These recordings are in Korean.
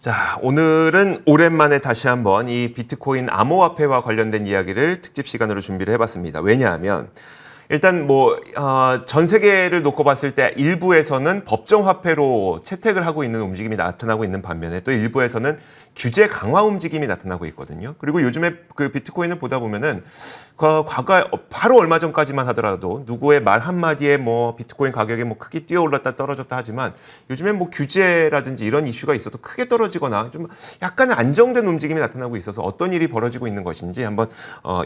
자, 오늘은 오랜만에 다시 한번 이 비트코인 암호화폐와 관련된 이야기를 특집 시간으로 준비를 해봤습니다. 왜냐하면 일단 전 세계를 놓고 봤을 때 일부에서는 법정화폐로 채택을 하고 있는 움직임이 나타나고 있는 반면에 또 일부에서는 규제 강화 움직임이 나타나고 있거든요. 그리고 요즘에 그 비트코인을 보다 보면은 과거 바로 얼마 전까지만 하더라도 누구의 말 한마디에 비트코인 가격이 크게 뛰어올랐다 떨어졌다 하지만 요즘엔 규제라든지 이런 이슈가 있어도 크게 떨어지거나 좀 약간은 안정된 움직임이 나타나고 있어서 어떤 일이 벌어지고 있는 것인지 한번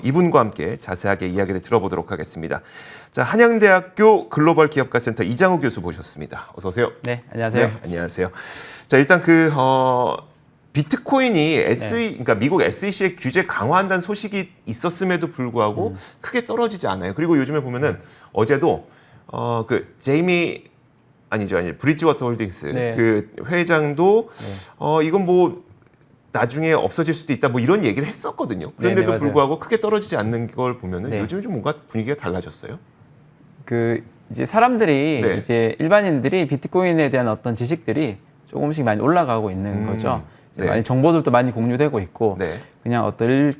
이분과 함께 자세하게 이야기를 들어보도록 하겠습니다. 자, 한양대학교 글로벌 기업가 센터 이장우 교수 모셨습니다. 어서 오세요. 네, 안녕하세요. 네, 안녕하세요. 자, 일단 비트코인이 그러니까 미국 SEC의 규제 강화한다는 소식이 있었음에도 불구하고 크게 떨어지지 않아요. 그리고 요즘에 보면은 어제도 브리지워터 홀딩스 네. 그 회장도 이건 나중에 없어질 수도 있다 이런 얘기를 했었거든요. 그런데도 네네, 불구하고 크게 떨어지지 않는 걸 보면은 네. 요즘 좀 뭔가 분위기가 달라졌어요. 이제 사람들이 네. 이제 일반인들이 비트코인에 대한 어떤 지식들이 조금씩 많이 올라가고 있는 거죠. 네. 많이 정보들도 많이 공유되고 있고 네. 그냥 어떤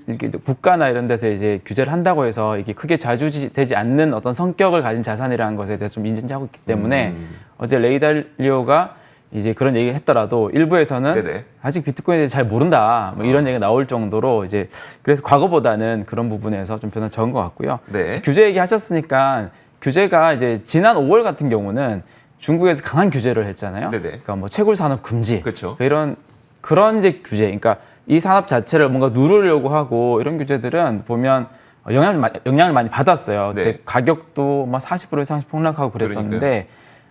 국가나 이런 데서 이제 규제를 한다고 해서 이게 크게 자주되지 않는 어떤 성격을 가진 자산이라는 것에 대해서 좀 인지하고 있기 때문에 어제 레이 달리오가 이제 그런 얘기 했더라도 일부에서는 네네. 아직 비트코인에 대해 잘 모른다 이런 얘기가 나올 정도로 이제 그래서 과거보다는 그런 부분에서 좀 변화 적은 것 같고요. 네. 규제 얘기 하셨으니까 규제가 이제 지난 5월 같은 경우는 중국에서 강한 규제를 했잖아요. 네네. 그러니까 채굴 산업 금지 그렇죠. 그런 이제 규제, 그러니까 이 산업 자체를 뭔가 누르려고 하고 이런 규제들은 보면 영향을 많이 받았어요. 네. 그때 가격도 40% 이상씩 폭락하고 그랬었는데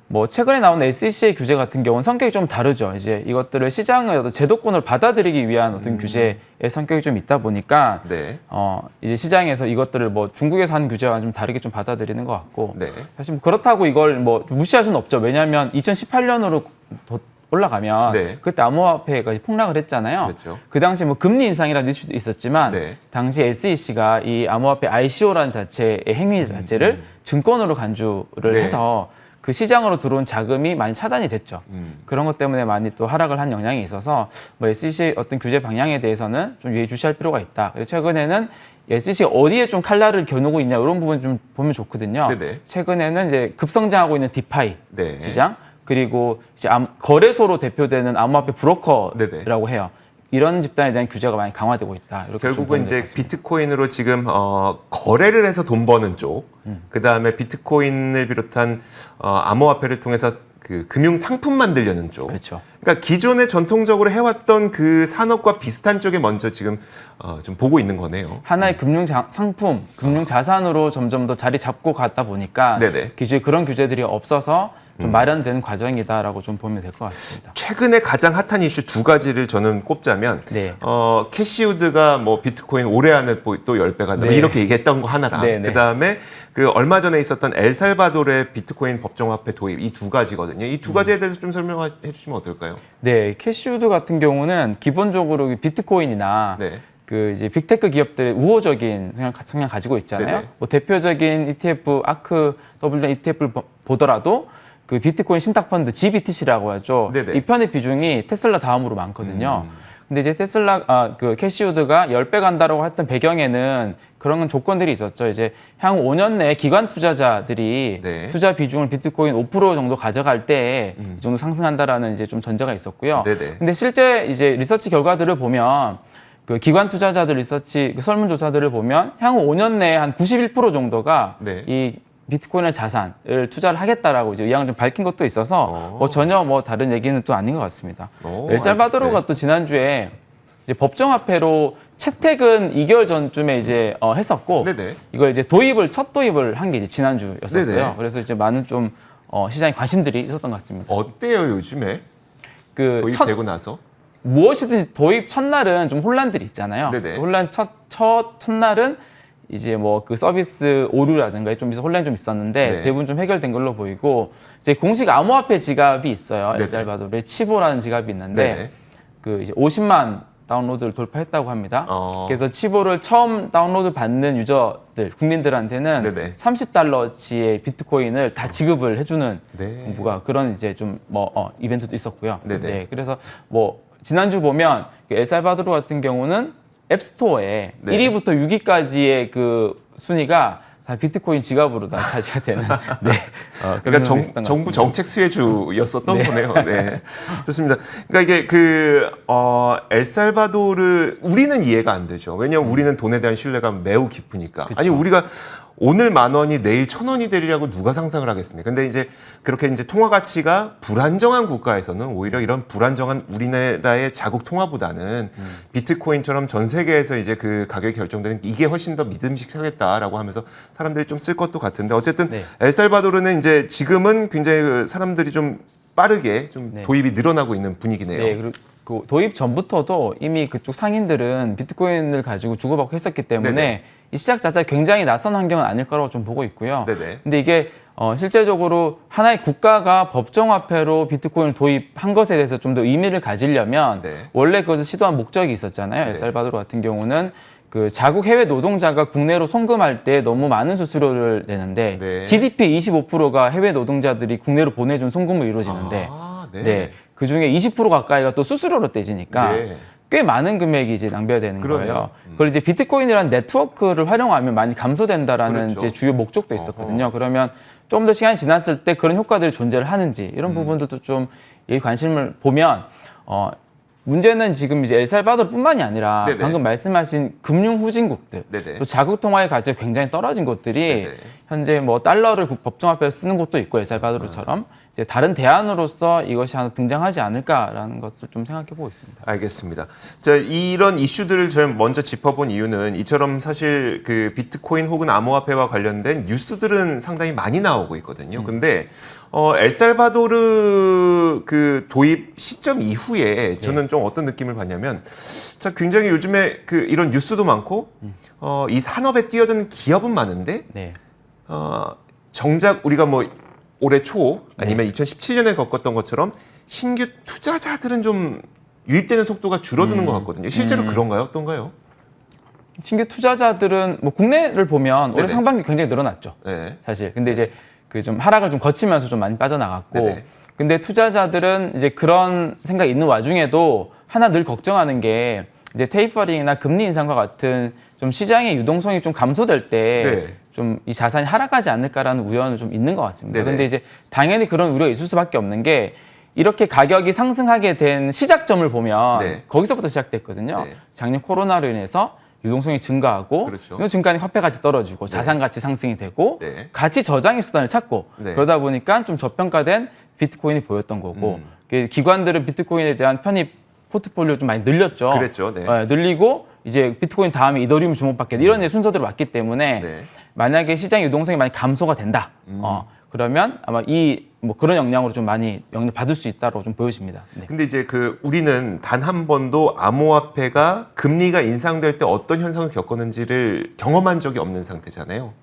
그러니까요. 최근에 나온 SEC의 규제 같은 경우는 성격이 좀 다르죠. 이제 이것들을 시장의 어떤 제도권을 받아들이기 위한 어떤 규제의 성격이 좀 있다 보니까 네. 이제 시장에서 이것들을 중국에서 하는 규제와 좀 다르게 좀 받아들이는 것 같고 네. 사실 그렇다고 이걸 무시할 수는 없죠. 왜냐하면 2018년으로 올라가면 네. 그때 암호화폐가 폭락을 했잖아요. 그렇죠. 그 당시 금리 인상이라는 이슈도 있었지만 네. 당시 SEC가 이 암호화폐 ICO라는 자체의 행위 자체를 증권으로 간주를 네. 해서 그 시장으로 들어온 자금이 많이 차단이 됐죠. 그런 것 때문에 많이 또 하락을 한 영향이 있어서 SEC 어떤 규제 방향에 대해서는 좀 예의주시할 필요가 있다. 그래서 최근에는 SEC가 어디에 좀 칼날을 겨누고 있냐 이런 부분 좀 보면 좋거든요. 네네. 최근에는 이제 급성장하고 있는 디파이 네. 시장 그리고 이제 거래소로 대표되는 암호화폐 브로커라고 해요. 이런 집단에 대한 규제가 많이 강화되고 있다. 이렇게 결국은 이제 비트코인으로 지금 거래를 해서 돈 버는 쪽, 그 다음에 비트코인을 비롯한 암호화폐를 통해서 그 금융 상품 만들려는 쪽. 그렇죠. 그러니까 기존에 전통적으로 해왔던 그 산업과 비슷한 쪽에 먼저 지금 좀 보고 있는 거네요. 하나의 금융 상품, 금융 자산으로 점점 더 자리 잡고 가다 보니까 네네. 기존에 그런 규제들이 없어서 좀 마련되는 과정이다라고 좀 보면 될 것 같습니다. 최근에 가장 핫한 이슈 두 가지를 저는 꼽자면 네. 캐시우드가 비트코인 올해 안에 또 10배가 네. 이렇게 얘기했던 거 하나랑 네, 네. 그다음에 그 얼마 전에 있었던 엘살바도르의 비트코인 법정화폐 도입 이 두 가지거든요. 이 두 가지에 대해서 좀 설명해 주시면 어떨까요? 네, 캐시우드 같은 경우는 기본적으로 비트코인이나 네. 이제 빅테크 기업들의 우호적인 성향 가지고 있잖아요. 네네. 대표적인 ETF, 아크 WD ETF를 보더라도 그 비트코인 신탁 펀드 GBTC라고 하죠. 네네. 이 편의 비중이 테슬라 다음으로 많거든요. 근데 이제 그 캐시우드가 10배 간다라고 했던 배경에는 그런 조건들이 있었죠. 이제 향후 5년 내에 기관 투자자들이 네. 투자 비중을 비트코인 5% 정도 가져갈 때 이 정도 상승한다라는 이제 좀 전제가 있었고요. 네네. 근데 실제 이제 리서치 결과들을 보면 그 기관 투자자들 리서치 설문조사들을 보면 향후 5년 내에 한 91% 정도가 네. 이 비트코인의 자산을 투자를 하겠다라고 이제 의향을 좀 밝힌 것도 있어서 전혀 다른 얘기는 또 아닌 것 같습니다. 엘살바도르가 네. 또 지난주에 이제 법정화폐로 채택은 2개월 전쯤에 이제 했었고 네네. 이걸 이제 첫 도입을 한 게 이제 지난주였었어요. 네네. 그래서 이제 많은 좀 시장에 관심들이 있었던 것 같습니다. 어때요 요즘에 그 도입되고 나서? 무엇이든 도입 첫날은 좀 혼란들이 있잖아요. 네네. 혼란 첫날은 이제 그 서비스 오류라든가 좀 혼란이 좀 있었는데 네. 대부분 좀 해결된 걸로 보이고 이제 공식 암호화폐 지갑이 있어요. 네네. 엘살바도르에 치보라는 지갑이 있는데 네네. 그 이제 50만 다운로드를 돌파했다고 합니다. 그래서 치보를 처음 다운로드 받는 유저들, 국민들한테는 네네. 30달러치의 비트코인을 다 지급을 해주는 네. 그런 이제 좀 이벤트도 있었고요. 네네. 네, 그래서 지난주 보면 엘살바도르 같은 경우는 앱스토어에 네. 1위부터 6위까지의 그 순위가 다 비트코인 지갑으로 다 차지가 되는. 네. 그러니까 그런 있었던 것 정부 같습니다. 정책 수혜주였었던 네. 거네요. 네. 좋습니다. 그러니까 이게 엘살바도르 우리는 이해가 안 되죠. 왜냐하면 우리는 돈에 대한 신뢰가 매우 깊으니까. 그쵸. 아니 우리가 오늘 10,000원이 내일 1,000원이 되리라고 누가 상상을 하겠습니까? 근데 이제 그렇게 이제 통화 가치가 불안정한 국가에서는 오히려 이런 불안정한 우리나라의 자국 통화보다는 비트코인처럼 전 세계에서 이제 그 가격이 결정되는 이게 훨씬 더 믿음직하겠다라고 하면서 사람들이 좀 쓸 것도 같은데 어쨌든 네. 엘살바도르는 이제 지금은 굉장히 그 사람들이 좀 빠르게 좀 네. 도입이 늘어나고 있는 분위기네요. 네, 그리고 그 도입 전부터도 이미 그쪽 상인들은 비트코인을 가지고 주고받고 했었기 때문에 네네. 이 시작 자체가 굉장히 낯선 환경은 아닐 거라고 좀 보고 있고요. 네네. 근데 이게 실제적으로 하나의 국가가 법정화폐로 비트코인을 도입한 것에 대해서 좀 더 의미를 가지려면 네. 원래 그것을 시도한 목적이 있었잖아요. 엘살바도르 같은 경우는 그 자국 해외 노동자가 국내로 송금할 때 너무 많은 수수료를 내는데 네. GDP 25%가 해외 노동자들이 국내로 보내준 송금으로 이루어지는데 네. 네. 그 중에 20% 가까이가 또 수수료로 떼지니까 네. 꽤 많은 금액이 이제 낭비가 되는 그러네요. 거예요. 그걸 이제 비트코인이라는 네트워크를 활용하면 많이 감소된다라는 그렇죠. 이제 주요 목적도 있었거든요. 그러면 좀 더 시간이 지났을 때 그런 효과들이 존재를 하는지 이런 부분들도 좀 이 관심을 보면 문제는 지금 이제 엘살바도르뿐만이 아니라 네네. 방금 말씀하신 금융 후진국들, 네네. 또 자국 통화의 가치가 굉장히 떨어진 곳들이 네네. 현재 뭐 달러를 법정화폐로 쓰는 곳도 있고 엘살바도르처럼 이제 다른 대안으로서 이것이 하나 등장하지 않을까라는 것을 좀 생각해 보고 있습니다. 알겠습니다. 자, 이런 이슈들을 저는 먼저 짚어본 이유는 이처럼 사실 그 비트코인 혹은 암호화폐와 관련된 뉴스들은 상당히 많이 나오고 있거든요. 근데 엘살바도르 그 도입 시점 이후에 저는 좀 어떤 느낌을 받냐면 자, 굉장히 요즘에 그 이런 뉴스도 많고 이 산업에 뛰어든 기업은 많은데 네. 정작 우리가 뭐 올해 초 아니면 2017년에 겪었던 것처럼 신규 투자자들은 좀 유입되는 속도가 줄어드는 것 같거든요. 실제로 그런가요? 어떤가요? 신규 투자자들은 뭐 국내를 보면 올해 네네. 상반기 굉장히 늘어났죠. 네. 사실. 근데 이제 그 좀 하락을 좀 거치면서 좀 많이 빠져나갔고. 네네. 근데 투자자들은 이제 그런 생각이 있는 와중에도 하나 늘 걱정하는 게 이제 테이퍼링이나 금리 인상과 같은 좀 시장의 유동성이 좀 감소될 때 네. 좀 이 자산이 하락하지 않을까라는 우려는 좀 있는 것 같습니다. 네네. 근데 이제 당연히 그런 우려가 있을 수밖에 없는 게 이렇게 가격이 상승하게 된 시작점을 보면 네. 거기서부터 시작됐거든요. 네. 작년 코로나로 인해서 유동성이 증가하고 그렇죠. 이 증가하니 화폐 가치 떨어지고 자산 가치 상승이 되고 네. 가치 저장의 수단을 찾고 네. 그러다 보니까 좀 저평가된 비트코인이 보였던 거고 기관들은 비트코인에 대한 편입 포트폴리오 좀 많이 늘렸죠. 그랬죠. 네. 늘리고 이제 비트코인 다음에 이더리움 주목받게 이런 순서대로 왔기 때문에 네. 만약에 시장 유동성이 많이 감소가 된다. 그러면 아마 이 뭐 그런 영향으로 좀 많이 영향을 받을 수 있다고 좀 보여집니다. 네. 근데 이제 그 우리는 단 한 번도 암호화폐가 금리가 인상될 때 어떤 현상을 겪었는지를 경험한 적이 없는 상태잖아요.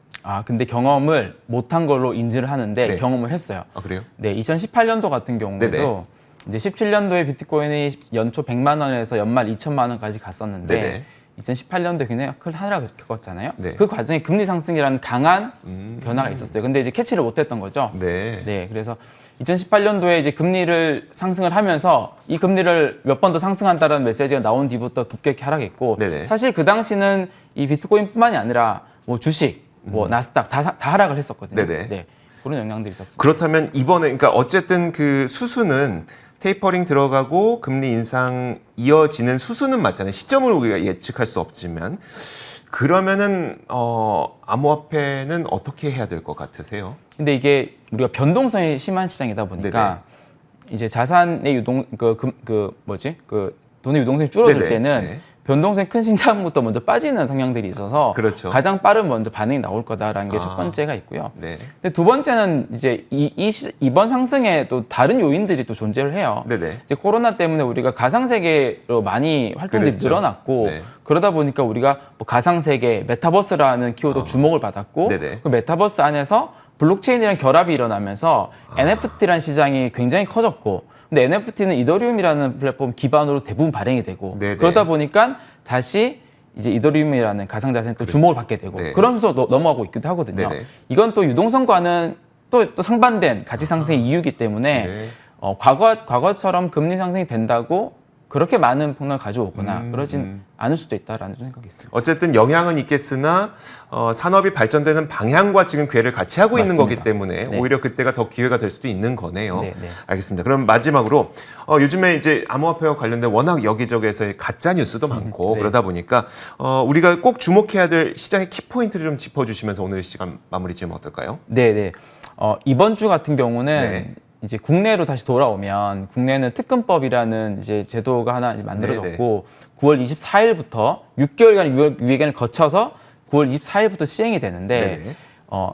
근데 경험을 못한 걸로 인지를 하는데 네. 경험을 했어요. 아, 그래요? 네, 2018년도 같은 경우에도 네네. 이제 17년도에 비트코인이 연초 100만 원에서 연말 2천만 원까지 갔었는데 네네. 2018년도에 굉장히 큰 하락을 겪었잖아요. 네. 그 과정에 금리 상승이라는 강한 변화가 있었어요. 근데 이제 캐치를 못했던 거죠. 네. 네, 그래서 2018년도에 이제 금리를 상승을 하면서 이 금리를 몇 번 더 상승한다는 메시지가 나온 뒤부터 급격히 하락했고 네네. 사실 그 당시는 이 비트코인뿐만이 아니라 뭐 주식, 뭐 나스닥 다 하락을 했었거든요. 네네. 네, 그런 영향들이 있었습니다. 그렇다면 이번에 그러니까 어쨌든 그 수수는 테이퍼링 들어가고 금리 인상 이어지는 수수는 맞잖아요. 시점을 우리가 예측할 수 없지만 그러면은 암호화폐는 어떻게 해야 될 것 같으세요? 근데 이게 우리가 변동성이 심한 시장이다 보니까 이제 자산의 유동 그 돈의 유동성이 줄어들 네네. 때는 네. 변동성이 큰 신자금부터 먼저 빠지는 성향들이 있어서 그렇죠. 가장 빠른 먼저 반응이 나올 거다라는 게 첫 번째가 있고요. 네. 근데 두 번째는 이제 이번 상승에 또 다른 요인들이 또 존재를 해요. 네네. 이제 코로나 때문에 우리가 가상세계로 많이 활동들이 그랬죠. 늘어났고 네. 그러다 보니까 우리가 뭐 가상세계, 메타버스라는 키워드 주목을 받았고 네네. 그 메타버스 안에서 블록체인이랑 결합이 일어나면서 NFT라는 시장이 굉장히 커졌고 근데 NFT는 이더리움이라는 플랫폼 기반으로 대부분 발행이 되고 네네. 그러다 보니까 다시 이제 이더리움이라는 가상자산이 또 주목을 받게 되고 네. 그런 순서로 넘어가고 있기도 하거든요. 네네. 이건 또 유동성과는 또 상반된 가치 상승의 이유이기 때문에 네. 과거처럼 금리 상승이 된다고 그렇게 많은 폭락을 가져오거나 그러진 않을 수도 있다라는 생각이 있습니다. 어쨌든 영향은 있겠으나 산업이 발전되는 방향과 지금 궤를 같이 하고 있는 맞습니다. 거기 때문에 네. 오히려 그때가 더 기회가 될 수도 있는 거네요. 네, 네. 알겠습니다. 그럼 마지막으로 요즘에 이제 암호화폐와 관련된 워낙 여기저기에서 가짜 뉴스도 많고 네. 그러다 보니까 우리가 꼭 주목해야 될 시장의 키포인트를 좀 짚어주시면서 오늘 시간 마무리 지으면 어떨까요? 네. 이번 주 같은 경우는 네. 이제 국내로 다시 돌아오면 국내는 특근법이라는 이제 제도가 하나 이제 만들어졌고 9월 24일부터 6개월간 유예기간을 거쳐서 9월 24일부터 시행이 되는데 네네.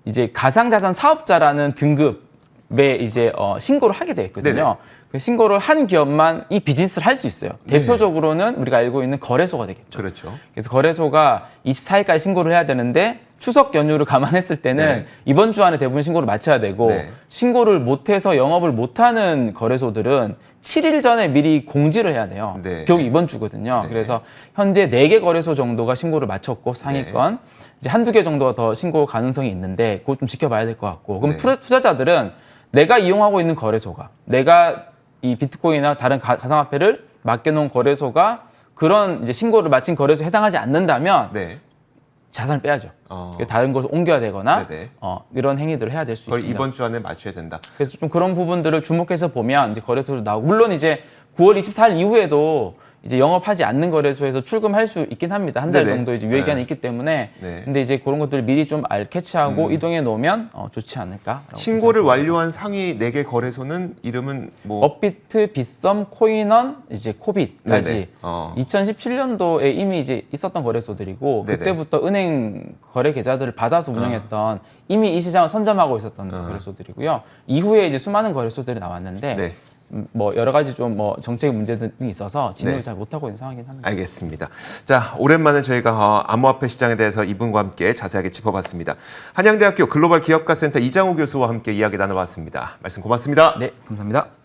이제 가상자산 사업자라는 등급에 이제 신고를 하게 돼 있거든요. 네네. 그 신고를 한 기업만 이 비즈니스를 할 수 있어요. 네. 대표적으로는 우리가 알고 있는 거래소가 되겠죠. 그렇죠. 그래서 거래소가 24일까지 신고를 해야 되는데 추석 연휴를 감안했을 때는 네. 이번 주 안에 대부분 신고를 마쳐야 되고 네. 신고를 못해서 영업을 못하는 거래소들은 7일 전에 미리 공지를 해야 돼요. 네. 겨우 이번 주거든요. 네. 그래서 현재 4개 거래소 정도가 신고를 마쳤고 상위권 이제 한두 개 정도가 더 신고 가능성이 있는데 그거 좀 지켜봐야 될 것 같고 그럼 네. 투자자들은 내가 이용하고 있는 거래소가 내가 이 비트코인이나 다른 가상화폐를 맡겨놓은 거래소가 그런 이제 신고를 마친 거래소에 해당하지 않는다면 네. 자산을 빼야죠. 다른 곳을 옮겨야 되거나 네네. 이런 행위들을 해야 될 수 그걸 있습니다. 이번 주 안에 맞춰야 된다. 그래서 좀 그런 부분들을 주목해서 보면 이제 거래소도 나오고 물론 이제 9월 24일 이후에도 이제 영업하지 않는 거래소에서 출금할 수 있긴 합니다. 한 달 네네. 정도 이제 유예기간이 네. 있기 때문에 네. 근데 이제 그런 것들을 미리 좀 캐치하고 이동해 놓으면 좋지 않을까. 신고를 완료한 상위 4개 거래소는 이름은 뭐 업비트, 빗썸, 코인원, 이제 코빗까지 네네. 2017년도에 이미 이제 있었던 거래소들이고 네네. 그때부터 은행 거래 계좌들을 받아서 운영했던 이미 이 시장을 선점하고 있었던 거래소들이고요. 이후에 이제 수많은 거래소들이 나왔는데 네. 뭐 여러 가지 좀 뭐 정책 문제 등이 있어서 진행을 네. 잘 못하고 있는 상황이긴 합니다. 알겠습니다. 자, 오랜만에 저희가 암호화폐 시장에 대해서 이분과 함께 자세하게 짚어봤습니다. 한양대학교 글로벌 기업가센터 이장우 교수와 함께 이야기 나눠봤습니다. 말씀 고맙습니다. 네, 감사합니다.